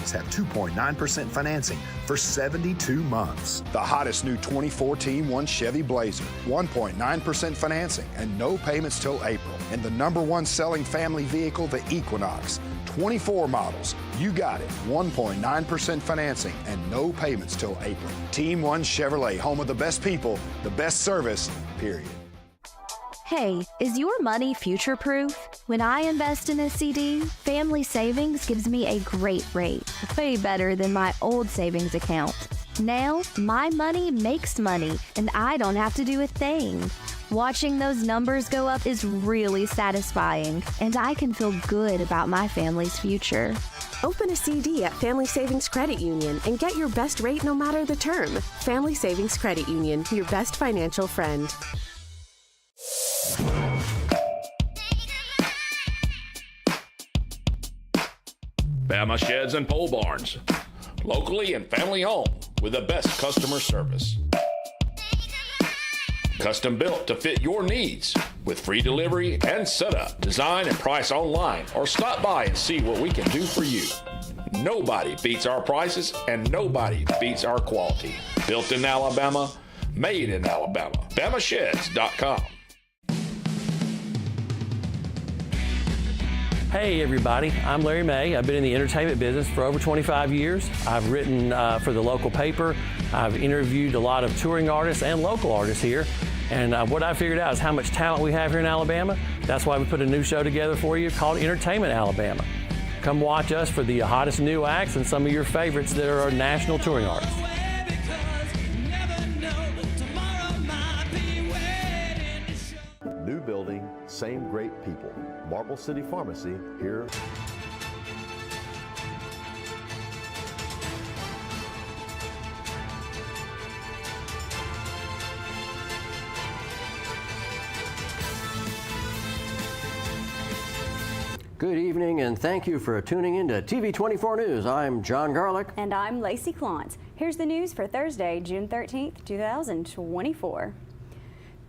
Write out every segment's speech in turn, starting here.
families have 2.9% financing for 72 months. The hottest new 2014 Chevy Blazer, 1.9% financing and no payments till April. And the #1 selling family vehicle, the Equinox. 24 models. You got it. 1.9% financing and no payments till April. Team One Chevrolet, home of the best people, the best service, period. Hey, is your money future-proof? When I invest in a CD, Family Savings gives me a great rate, way better than my old savings account. Now, my money makes money, and I don't have to do a thing. Watching those numbers go up is really satisfying, and I can feel good about my family's future. Open a CD at Family Savings Credit Union and get your best rate no matter the term. Family Savings Credit Union, your best financial friend. Bama Sheds and Pole Barns, locally and family owned with the best customer service. Custom built to fit your needs with free delivery and setup. Design and price online or stop by and see what we can do for you. Nobody beats our prices and nobody beats our quality. Built in Alabama, made in Alabama. BamaSheds.com. Hey everybody, I'm Larry May. I've been in the entertainment business for over 25 years. I've written for the local paper. I've interviewed a lot of touring artists and local artists here. And what I figured out is how much talent we have here in Alabama. That's why we put a new show together for you called Entertainment Alabama. Come watch us for the hottest new acts and some of your favorites that are national touring artists. New building, same great people. Marble City Pharmacy here. Good evening and thank you for tuning in to TV 24 News. I'm John Garlick. And I'm Lacey Clont. Here's the news for Thursday, June 13th, 2024.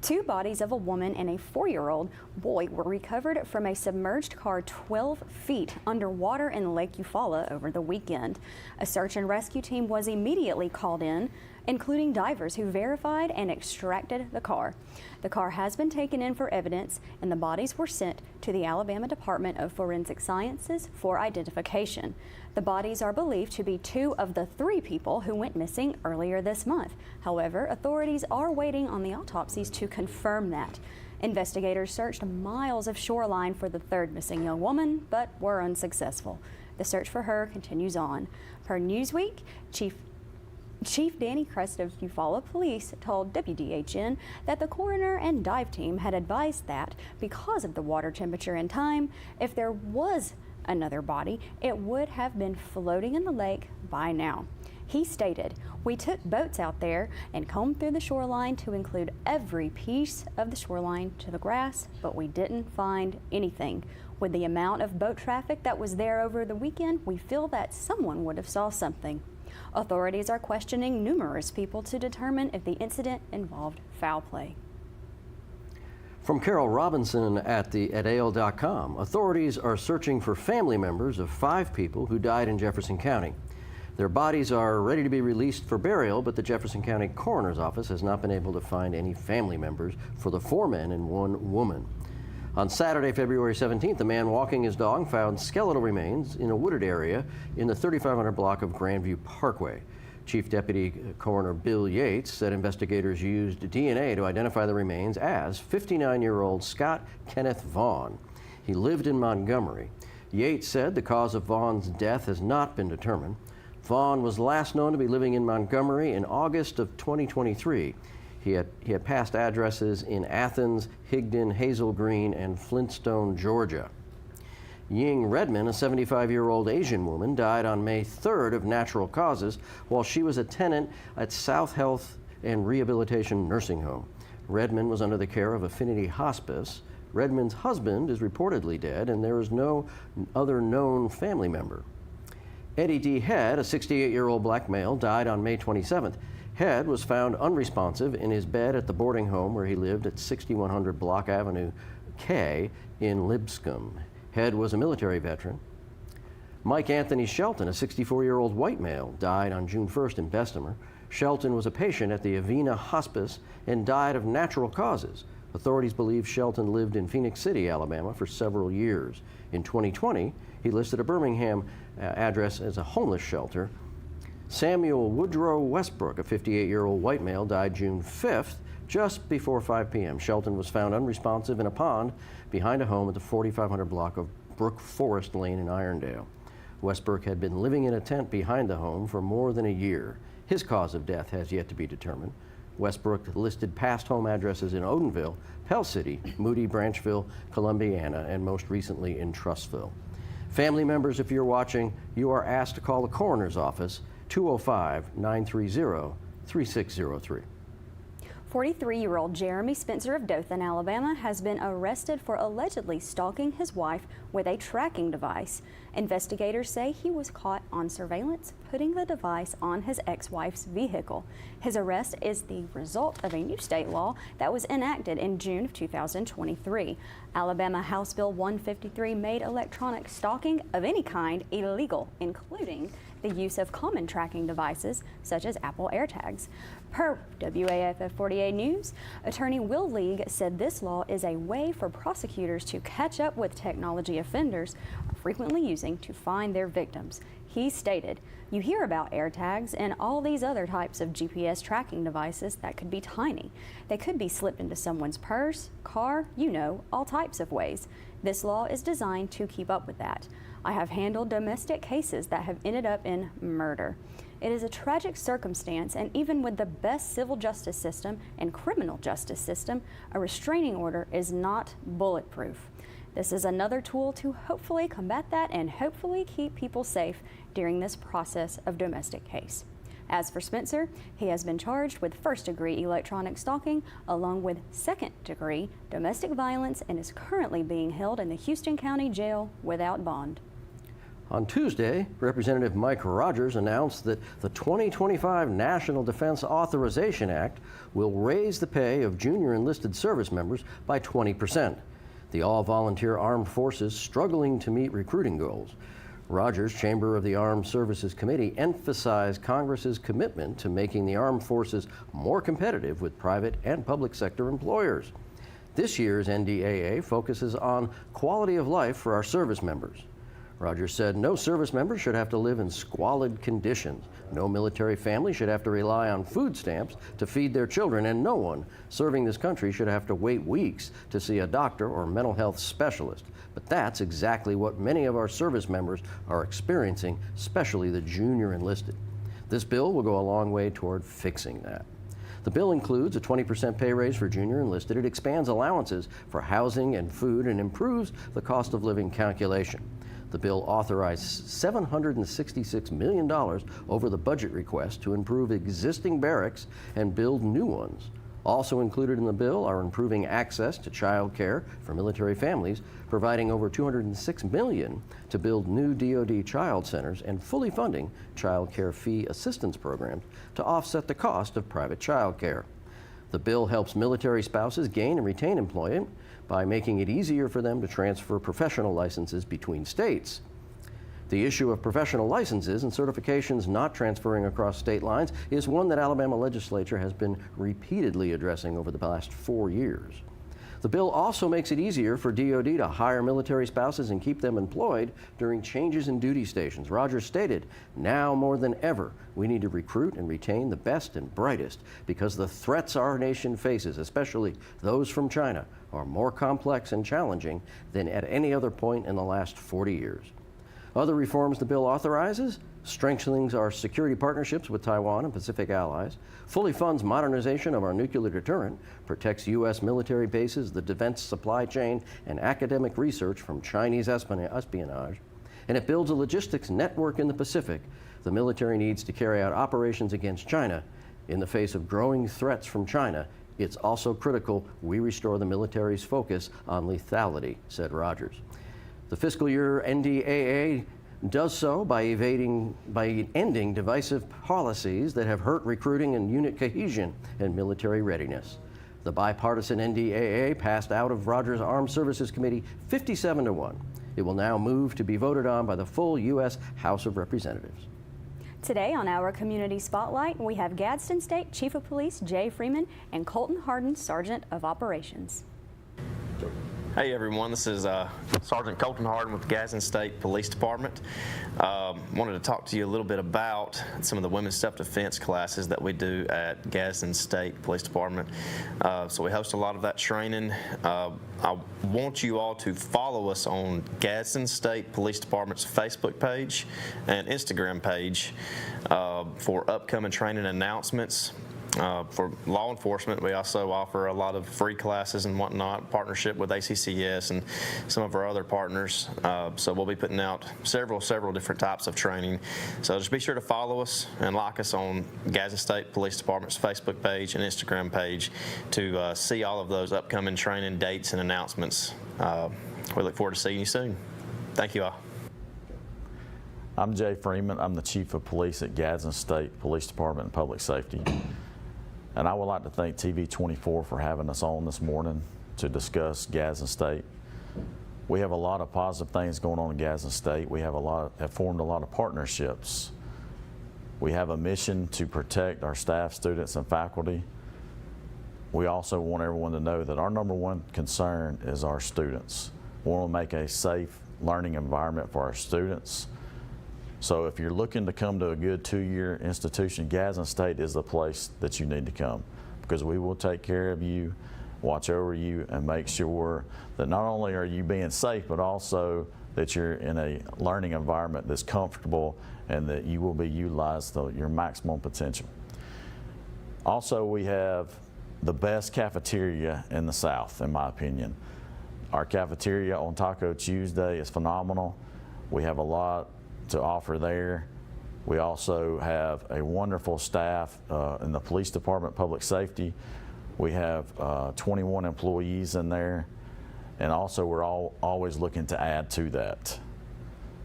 Two bodies of a woman and a 4-year-old boy were recovered from a submerged car 12 feet underwater in Lake Eufaula over the weekend. A search and rescue team was immediately called in, including divers who verified and extracted the car. The car has been taken in for evidence, and the bodies were sent to the Alabama Department of Forensic Sciences for identification. The bodies are believed to be 2 of the 3 people who went missing earlier this month. However, authorities are waiting on the autopsies to confirm that. Investigators searched miles of shoreline for the 3rd missing young woman, but were unsuccessful. The search for her continues on. Per Newsweek, Chief Danny Crest of Eufaula Police told WDHN that the coroner and dive team had advised that because of the water temperature and time, if there was another body, it would have been floating in the lake by now. He stated, "We took boats out there and combed through the shoreline to include every piece of the shoreline to the grass, but we didn't find anything. With the amount of boat traffic that was there over the weekend, we feel that someone would have saw something." Authorities are questioning numerous people to determine if the incident involved foul play. From Carol Robinson at AL.com, authorities are searching for family members of 5 people who died in Jefferson County. Their bodies are ready to be released for burial, but the Jefferson County Coroner's Office has not been able to find any family members for the 4 men and 1 woman. On Saturday, February 17th, a man walking his dog found skeletal remains in a wooded area in the 3500 block of Grandview Parkway. Chief Deputy Coroner Bill Yates said investigators used DNA to identify the remains as 59-year-old Scott Kenneth Vaughn. He lived in Montgomery. Yates said the cause of Vaughn's death has not been determined. Vaughn was last known to be living in Montgomery in August of 2023. He had past addresses in Athens, Higdon, Hazel Green, and Flintstone, Georgia. Ying Redman, a 75-year-old Asian woman, died on May 3rd of natural causes while she was a tenant at South Health and Rehabilitation Nursing Home. Redman was under the care of Affinity Hospice. Redman's husband is reportedly dead, and there is no other known family member. Eddie D. Head, a 68-year-old black male, died on May 27th. Head was found unresponsive in his bed at the boarding home where he lived at 6100 Block Avenue K in Lipscomb. Head was a military veteran. Mike Anthony Shelton, a 64-year-old white male, died on June 1st in Bessemer. Shelton was a patient at the Avena Hospice and died of natural causes. Authorities believe Shelton lived in Phoenix City, Alabama for several years. In 2020, he listed a Birmingham address as a homeless shelter. Samuel Woodrow Westbrook, a 58-year-old white male, died June 5th, just before 5 p.m. Shelton was found unresponsive in a pond behind a home at the 4500 block of Brook Forest Lane in Irondale. Westbrook had been living in a tent behind the home for more than a year. His cause of death has yet to be determined. Westbrook listed past home addresses in Odenville, Pell City, Moody, Branchville, Columbiana, and most recently in Trussville. Family members, if you're watching, you are asked to call the coroner's office, 205-930-3603. 43-year-old Jeremy Spencer of Dothan, Alabama, has been arrested for allegedly stalking his wife with a tracking device. Investigators say he was caught on surveillance putting the device on his ex-wife's vehicle. His arrest is the result of a new state law that was enacted in June of 2023. Alabama House Bill 153 made electronic stalking of any kind illegal, including the use of common tracking devices such as Apple AirTags. Per WAFF 48 News, attorney Will League said this law is a way for prosecutors to catch up with technology offenders are frequently using to find their victims. He stated, "You hear about AirTags and all these other types of GPS tracking devices that could be tiny. They could be slipped into someone's purse, car, all types of ways. This law is designed to keep up with that. I have handled domestic cases that have ended up in murder. It is a tragic circumstance, and even with the best civil justice system and criminal justice system, a restraining order is not bulletproof. This is another tool to hopefully combat that and hopefully keep people safe during this process of domestic case." As for Spencer, he has been charged with first-degree electronic stalking along with second-degree domestic violence and is currently being held in the Houston County Jail without bond. On Tuesday, Representative Mike Rogers announced that the 2025 National Defense Authorization Act will raise the pay of junior enlisted service members by 20%. The all-volunteer armed forces struggling to meet recruiting goals. Rogers, Chamber of the Armed Services Committee, emphasized Congress's commitment to making the armed forces more competitive with private and public sector employers. This year's NDAA focuses on quality of life for our service members. Rogers said no service member should have to live in squalid conditions. No military family should have to rely on food stamps to feed their children, and no one serving this country should have to wait weeks to see a doctor or mental health specialist. But that's exactly what many of our service members are experiencing, especially the junior enlisted. This bill will go a long way toward fixing that. The bill includes a 20% pay raise for junior enlisted. It expands allowances for housing and food and improves the cost of living calculation. The bill authorized $766 million over the budget request to improve existing barracks and build new ones. Also included in the bill are improving access to child care for military families, providing over $206 million to build new DoD child centers, and fully funding child care fee assistance programs to offset the cost of private child care. The bill helps military spouses gain and retain employment by making it easier for them to transfer professional licenses between states. The issue of professional licenses and certifications not transferring across state lines is one that Alabama legislature has been repeatedly addressing over the past 4 years. The bill also makes it easier for DoD to hire military spouses and keep them employed during changes in duty stations. Rogers stated, "Now more than ever, we need to recruit and retain the best and brightest because the threats our nation faces, especially those from China, are more complex and challenging than at any other point in the last 40 years. Other reforms the bill authorizes: strengthening our security partnerships with Taiwan and Pacific allies, fully funds modernization of our nuclear deterrent, protects U.S. military bases, the defense supply chain, and academic research from Chinese espionage, and it builds a logistics network in the Pacific. The military needs to carry out operations against China. In the face of growing threats from China, it's also critical we restore the military's focus on lethality," said Rogers. The fiscal year NDAA does so by ending divisive policies that have hurt recruiting and unit cohesion and military readiness. The bipartisan NDAA passed out of Rogers Armed Services Committee 57-1. It will now move to be voted on by the full U.S. House of Representatives. Today on our Community Spotlight, we have Gadsden State Chief of Police Jay Freeman and Colton Harden, Sergeant of Operations. Hey everyone, this is Sergeant Colton Harden with the Gadsden State Police Department. Wanted to talk to you a little bit about some of the women's self-defense classes that we do at Gadsden State Police Department. So we host a lot of that training. I want you all to follow us on Gadsden State Police Department's Facebook page and Instagram page for upcoming training announcements. For law enforcement, we also offer a lot of free classes and whatnot, partnership with ACCS and some of our other partners. So we'll be putting out several different types of training. So just be sure to follow us and like us on Gadsden State Police Department's Facebook page and Instagram page to see all of those upcoming training dates and announcements. We look forward to seeing you soon. Thank you all. I'm Jay Freeman. I'm the Chief of Police at Gadsden State Police Department and Public Safety. And I would like to thank TV24 for having us on this morning to discuss Gadsden State. We have a lot of positive things going on in Gadsden State. We have formed a lot of partnerships. We have a mission to protect our staff, students, and faculty. We also want everyone to know that our number one concern is our students. We want to make a safe learning environment for our students. So if you're looking to come to a good two-year institution, Gadsden State is the place that you need to come, because we will take care of you, watch over you, and make sure that not only are you being safe, but also that you're in a learning environment that's comfortable and that you will be utilized to your maximum potential. Also, we have the best cafeteria in the South, in my opinion. Our cafeteria on Taco Tuesday is phenomenal. We have a lot to offer there. We also have a wonderful staff in the police department, public safety. We have 21 employees in there, and also we're always looking to add to that.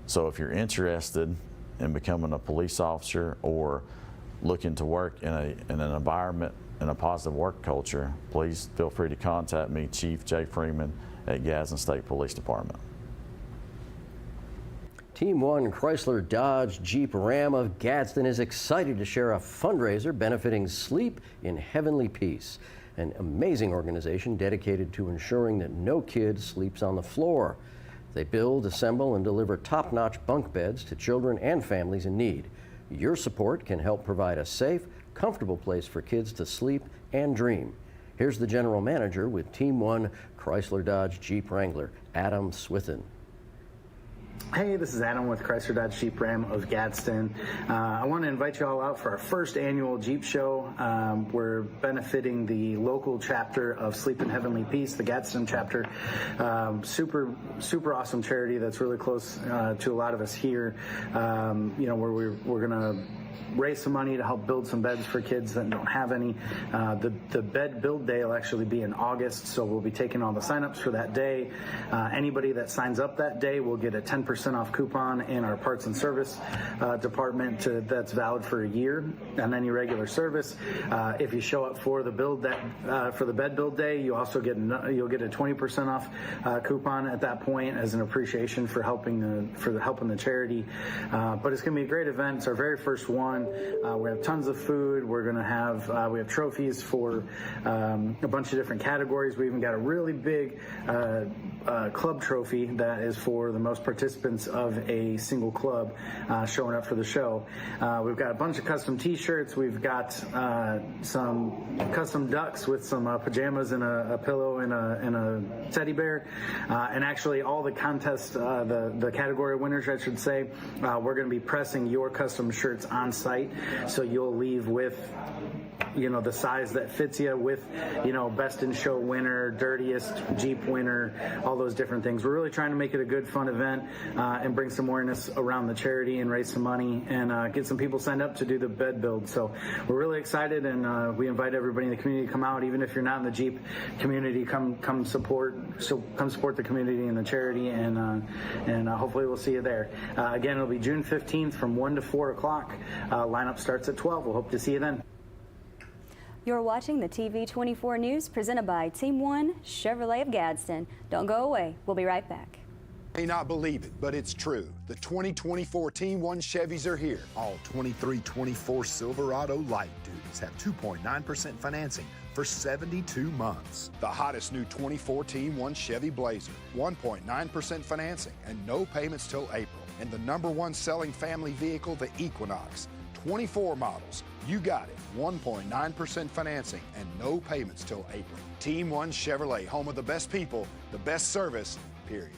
So if you're interested in becoming a police officer or looking to work in an environment in a positive work culture, please feel free to contact me, Chief Jay Freeman at Gadsden State Police Department. Team 1 Chrysler Dodge Jeep Ram of Gadsden is excited to share a fundraiser benefiting Sleep in Heavenly Peace, an amazing organization dedicated to ensuring that no kid sleeps on the floor. They build, assemble, and deliver top-notch bunk beds to children and families in need. Your support can help provide a safe, comfortable place for kids to sleep and dream. Here's the general manager with Team 1 Chrysler Dodge Jeep Wrangler, Adam Swithin. Hey, this is Adam with Chrysler Dodge Jeep Ram of Gadsden. I want to invite you all out for our first annual Jeep show. We're benefiting the local chapter of Sleep in Heavenly Peace, the Gadsden chapter. Super awesome charity that's really close to a lot of us here. Where we're going to raise some money to help build some beds for kids that don't have any. The bed build day will actually be in August, so we'll be taking all the signups for that day. Anybody that signs up that day will get a 10% off coupon in our parts and service department that's valid for a year, and any regular service. If you show up for the for the bed build day, you also get you'll get a 20% off coupon at that point as an appreciation for helping the charity. But it's going to be a great event. It's our very first one. We have tons of food. We're going to have we have trophies for a bunch of different categories. We even got a really big club trophy that is for the most participants of a single club showing up for the show. We've got a bunch of custom t-shirts. We've got some custom ducks with some pajamas and a pillow and a teddy bear. And actually all the contest, the category winners, I should say, we're going to be pressing your custom shirts on site, so you'll leave with the size that fits you, with best in show winner, dirtiest Jeep winner, all those different things. We're really trying to make it a good, fun event and bring some awareness around the charity and raise some money and get some people signed up to do the bed build. So we're really excited, and we invite everybody in the community to come out. Even if you're not in the Jeep community, come support the community and the charity, and hopefully we'll see you there. Again, it'll be June 15th from 1 to 4 o'clock. Lineup starts at 12. We'll hope to see you then. You're watching the TV24 News presented by Team 1 Chevrolet of Gadsden. Don't go away. We'll be right back. May not believe it, but it's true. The 2024 Team 1 Chevys are here. All 23-24 Silverado light duties have 2.9% financing for 72 months. The hottest new 24 Team 1 Chevy Blazer, 1.9% financing and no payments till April. And the #1 selling family vehicle, the Equinox. 24 models. You got it. 1.9% financing and no payments till April. Team 1 Chevrolet, home of the best people, the best service, period.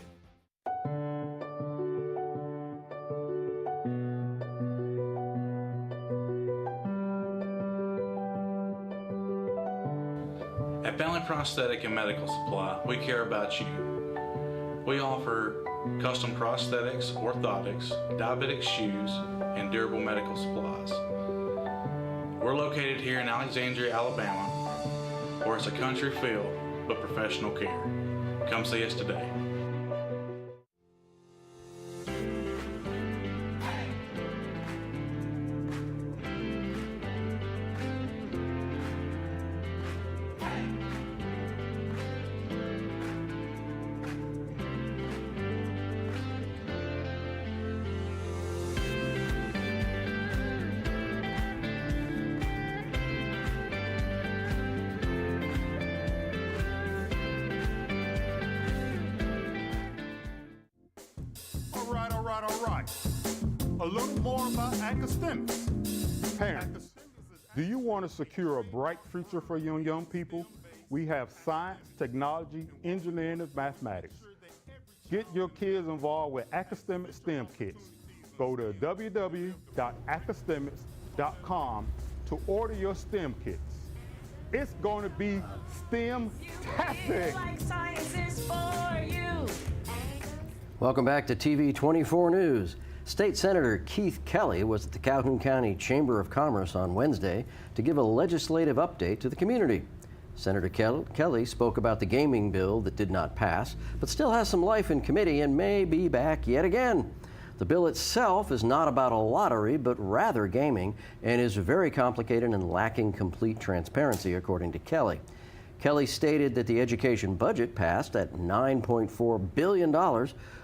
At Family Prosthetic and Medical Supply, we care about you. We offer custom prosthetics, orthotics, diabetic shoes, and durable medical supplies. We're located here in Alexandria, Alabama, where it's a country feel but professional care. Come see us today. All right. A little more about academics. Parents, do you want to secure a bright future for your young people? We have science, technology, engineering, and mathematics. Get your kids involved with Academic STEM Kits. Go to www.academics.com to order your STEM kits. It's going to be STEM-tastic. Like science is for you. Welcome back to TV 24 News. State Senator Keith Kelly was at the Calhoun County Chamber of Commerce on Wednesday to give a legislative update to the community. Senator Kelly spoke about the gaming bill that did not pass, but still has some life in committee and may be back yet again. The bill itself is not about a lottery, but rather gaming, and is very complicated and lacking complete transparency, according to Kelly. Kelly stated that the education budget passed at $9.4 billion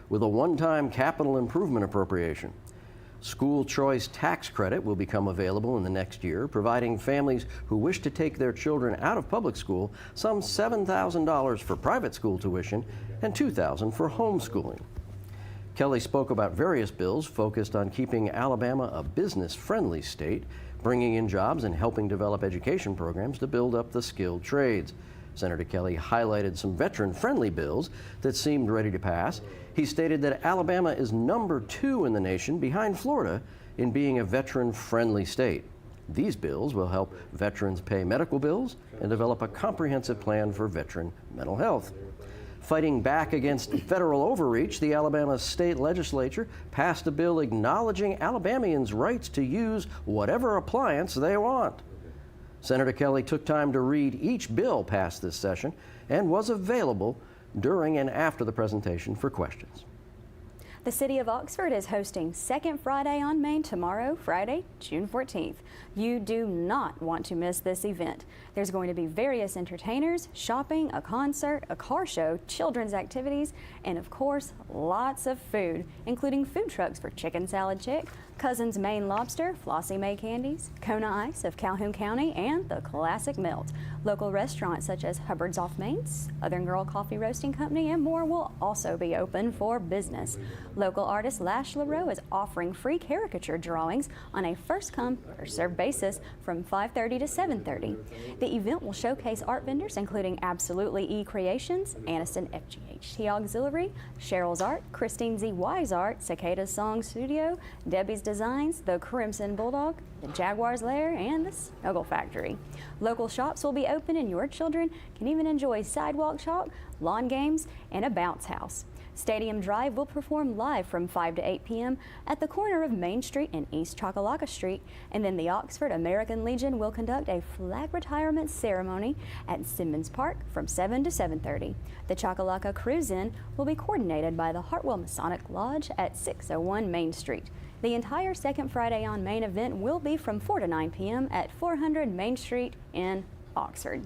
with a one-time capital improvement appropriation. School choice tax credit will become available in the next year, providing families who wish to take their children out of public school some $7,000 for private school tuition and $2,000 for homeschooling. Kelly spoke about various bills focused on keeping Alabama a business-friendly state, bringing in jobs and helping develop education programs to build up the skilled trades. Senator Kelly highlighted some veteran-friendly bills that seemed ready to pass. He stated that Alabama is #2 in the nation behind Florida in being a veteran-friendly state. These bills will help veterans pay medical bills and develop a comprehensive plan for veteran mental health. Fighting back against federal overreach, the Alabama state legislature passed a bill acknowledging Alabamians' rights to use whatever appliance they want. Senator Kelly took time to read each bill passed this session and was available during and after the presentation for questions. The City of Oxford is hosting Second Friday on Main tomorrow, Friday, June 14th. You do not want to miss this event. There's going to be various entertainers, shopping, a concert, a car show, children's activities, and of course, lots of food, including food trucks for Chicken Salad Chick, Cousin's Maine Lobster, Flossie Mae Candies, Kona Ice of Calhoun County, and the Classic Melt. Local restaurants such as Hubbard's Off Main, Southern Girl Coffee Roasting Company, and more will also be open for business. Local artist Lash LaRoe is offering free caricature drawings on a first-come, first-served basis from 5:30 to 7:30. The event will showcase art vendors including Absolutely E Creations, Aniston FGHT Auxiliary, Cheryl's Art, Christine Z. Wise Art, Cicada's Song Studio, Debbie's Designs, the Crimson Bulldog, the Jaguar's Lair, and the Snuggle Factory. Local shops will be open and your children can even enjoy sidewalk chalk, lawn games, and a bounce house. Stadium Drive will perform live from 5 to 8 p.m. at the corner of Main Street and East Chocolaca Street, and then the Oxford American Legion will conduct a flag retirement ceremony at Simmons Park from 7 to 7:30. The Chocolaca Cruise-In will be coordinated by the Hartwell Masonic Lodge at 601 Main Street. The entire Second Friday on Main event will be from 4 to 9 p.m. at 400 Main Street in Oxford.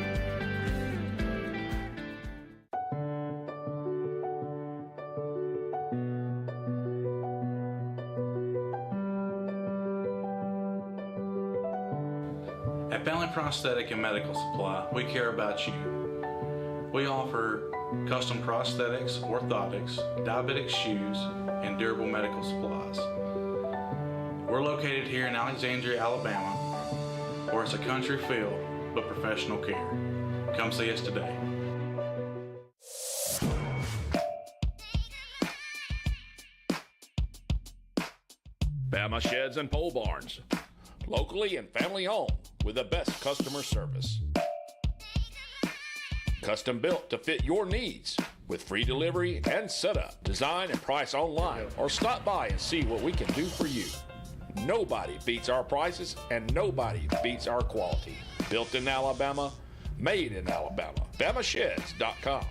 At Family Prosthetic and Medical Supply, we care about you. We offer custom prosthetics, orthotics, diabetic shoes, and durable medical supplies. We're located here in Alexandria, Alabama, where it's a country feel but professional care. Come see us today. Bama Sheds and Pole Barns, locally and family owned with the best customer service. Custom built to fit your needs with free delivery and setup. Design and price online or stop by and see what we can do for you. Nobody beats our prices and nobody beats our quality. Built in Alabama, made in Alabama. BamaSheds.com.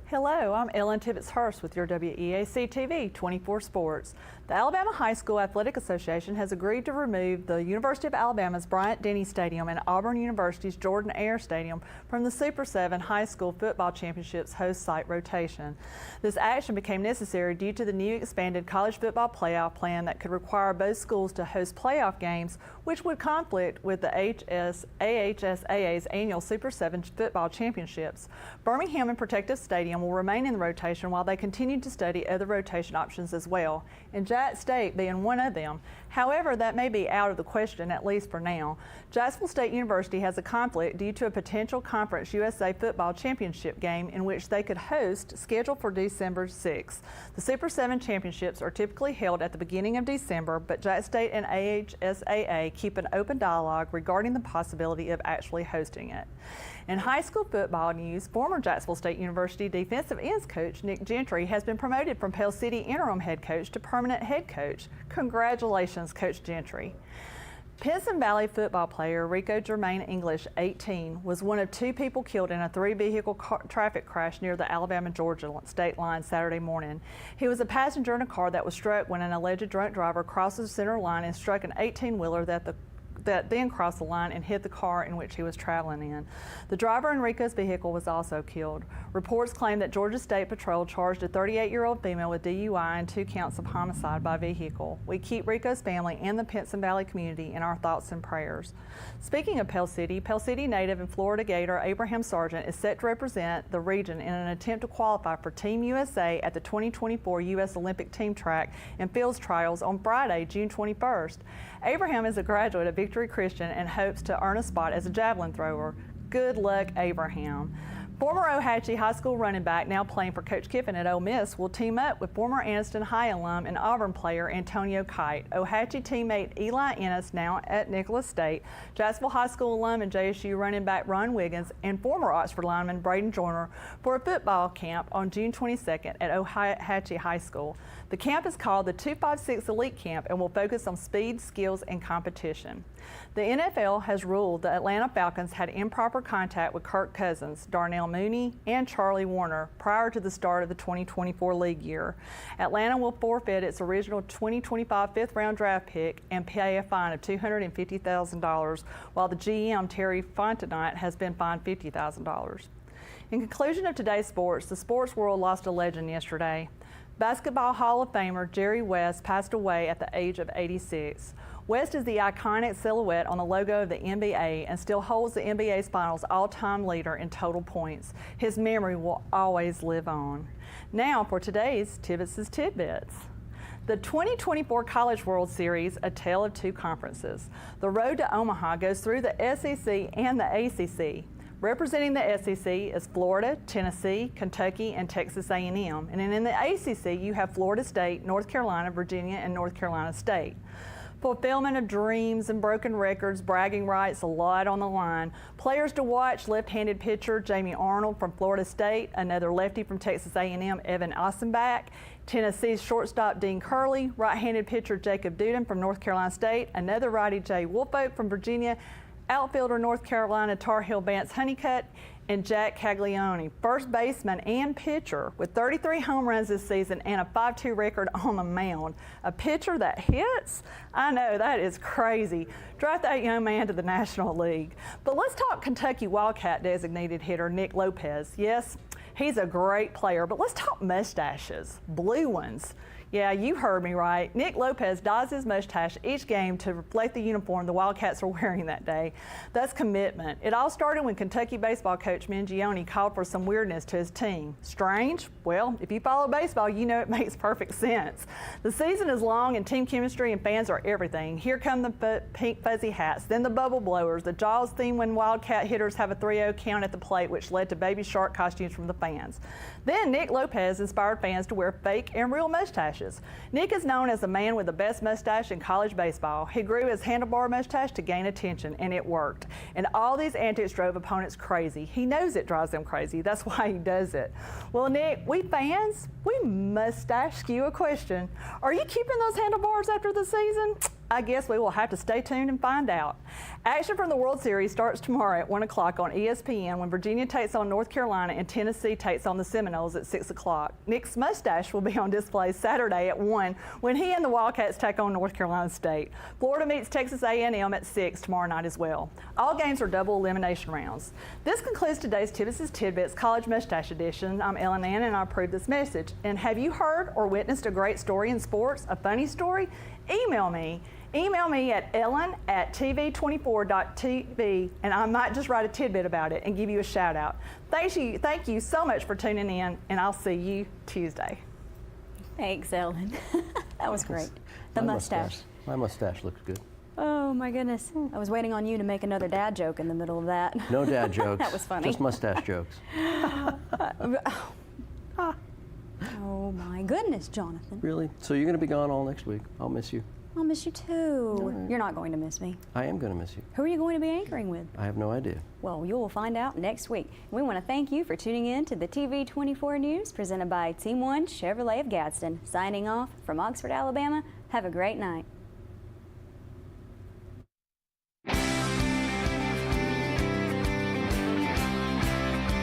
Hello, I'm Ellen Tibbetts-Hurst with your WEAC TV 24 Sports. The Alabama High School Athletic Association has agreed to remove the University of Alabama's Bryant-Denny Stadium and Auburn University's Jordan Air Stadium from the Super 7 High School Football Championships host site rotation. This action became necessary due to the new expanded college football playoff plan that could require both schools to host playoff games, which would conflict with the AHSAA's annual Super 7 Football Championships. Birmingham and Protective Stadium will remain in the rotation while they continue to study other rotation options as well, and Jack State being one of them. However, that may be out of the question, at least for now. Jacksonville State University has a conflict due to a potential Conference USA Football Championship game in which they could host, scheduled for December 6th. The Super 7 Championships are typically held at the beginning of December, but Jack State and AHSAA keep an open dialogue regarding the possibility of actually hosting it. In high school football news, former Jacksonville State University defensive ends coach Nick Gentry has been promoted from Pell City interim head coach to permanent head coach. Congratulations, Coach Gentry. Pinson Valley football player Rico Germain English, 18, was one of 2 people killed in a 3-vehicle traffic crash near the Alabama-Georgia state line Saturday morning. He was a passenger in a car that was struck when an alleged drunk driver crossed the center line and struck an 18-wheeler that then crossed the line and hit the car in which he was traveling in. The driver in Rico's vehicle was also killed. Reports claim that Georgia State Patrol charged a 38-year-old female with DUI and 2 counts of homicide by vehicle. We keep Rico's family and the Pinson Valley community in our thoughts and prayers. Speaking of Pell City native and Florida Gator Abraham Sargent is set to represent the region in an attempt to qualify for Team USA at the 2024 U.S. Olympic Team Track and Fields Trials on Friday, June 21st. Abraham is a graduate of Victory Christian and hopes to earn a spot as a javelin thrower. Good luck, Abraham. Former Ohatchee High School running back, now playing for Coach Kiffin at Ole Miss, will team up with former Anniston High alum and Auburn player Antonio Kite, Ohatchee teammate Eli Ennis, now at Nicholas State, Jacksonville High School alum and JSU running back Ron Wiggins, and former Oxford lineman Braden Joyner for a football camp on June 22nd at Ohatchee High School. The camp is called the 256 Elite Camp and will focus on speed, skills, and competition. The NFL has ruled the Atlanta Falcons had improper contact with Kirk Cousins, Darnell Mooney, and Charlie Warner prior to the start of the 2024 league year. Atlanta will forfeit its original 2025 fifth-round draft pick and pay a fine of $250,000, while the GM, Terry Fontenot, has been fined $50,000. In conclusion of today's sports, the sports world lost a legend yesterday. Basketball Hall of Famer Jerry West passed away at the age of 86. West is the iconic silhouette on the logo of the NBA and still holds the NBA's finals all-time leader in total points. His memory will always live on. Now for today's Tibbetts' Tidbits. The 2024 College World Series, a tale of 2 conferences. The road to Omaha goes through the SEC and the ACC. Representing the SEC is Florida, Tennessee, Kentucky, and Texas A&M. And in the ACC, you have Florida State, North Carolina, Virginia, and North Carolina State. Fulfillment of dreams and broken records, bragging rights, a lot on the line. Players to watch: left-handed pitcher Jamie Arnold from Florida State, another lefty from Texas A&M, Evan Ossenbach, Tennessee's shortstop Dean Curley, right-handed pitcher Jacob Duden from North Carolina State, another righty Jay Woolfolk from Virginia, outfielder North Carolina Tar Heel Vance Honeycutt, and Jack Caglione, first baseman and pitcher with 33 home runs this season and a 5-2 record on the mound. A pitcher that hits? I know, that is crazy. Draft that young man to the National League. But let's talk Kentucky Wildcat designated hitter Nick Lopez. Yes, he's a great player, but let's talk mustaches, blue ones. Yeah, you heard me right. Nick Lopez dyes his mustache each game to reflect the uniform the Wildcats are wearing that day. That's commitment. It all started when Kentucky baseball coach Mingione called for some weirdness to his team. Strange? Well, if you follow baseball, you know it makes perfect sense. The season is long and team chemistry and fans are everything. Here come the pink fuzzy hats, then the bubble blowers, the Jaws theme when Wildcat hitters have a 3-0 count at the plate, which led to baby shark costumes from the fans. Then Nick Lopez inspired fans to wear fake and real mustaches. Nick is known as the man with the best mustache in college baseball. He grew his handlebar mustache to gain attention, and it worked. And all these antics drove opponents crazy. He knows it drives them crazy. That's why he does it. Well, Nick, we fans, we must ask you a question. Are you keeping those handlebars after the season? I guess we will have to stay tuned and find out. Action from the World Series starts tomorrow at 1 o'clock on ESPN when Virginia takes on North Carolina and Tennessee takes on the Seminoles at 6 o'clock. Nick's mustache will be on display Saturday at 1 when he and the Wildcats take on North Carolina State. Florida meets Texas A&M at 6 tomorrow night as well. All games are double elimination rounds. This concludes today's Tibbetts' Tidbits College Mustache Edition. I'm Ellen Ann and I approve this message. And have you heard or witnessed a great story in sports, a funny story? Email me. Email me at ellen@tv24.tv and I might just write a tidbit about it and give you a shout out. Thank you so much for tuning in, and I'll see you Tuesday. Thanks, Ellen. That was great. The mustache. My mustache looks good. Oh my goodness. I was waiting on you to make another dad joke in the middle of that. No dad jokes. That was funny. Just mustache jokes. Oh my goodness, Jonathan. Really? So you're going to be gone all next week. I'll miss you. I'll miss you too. Right. You're not going to miss me. I am going to miss you. Who are you going to be anchoring with? I have no idea. Well, you will find out next week. We want to thank you for tuning in to the TV24 News presented by Team 1 Chevrolet of Gadsden. Signing off from Oxford, Alabama. Have a great night.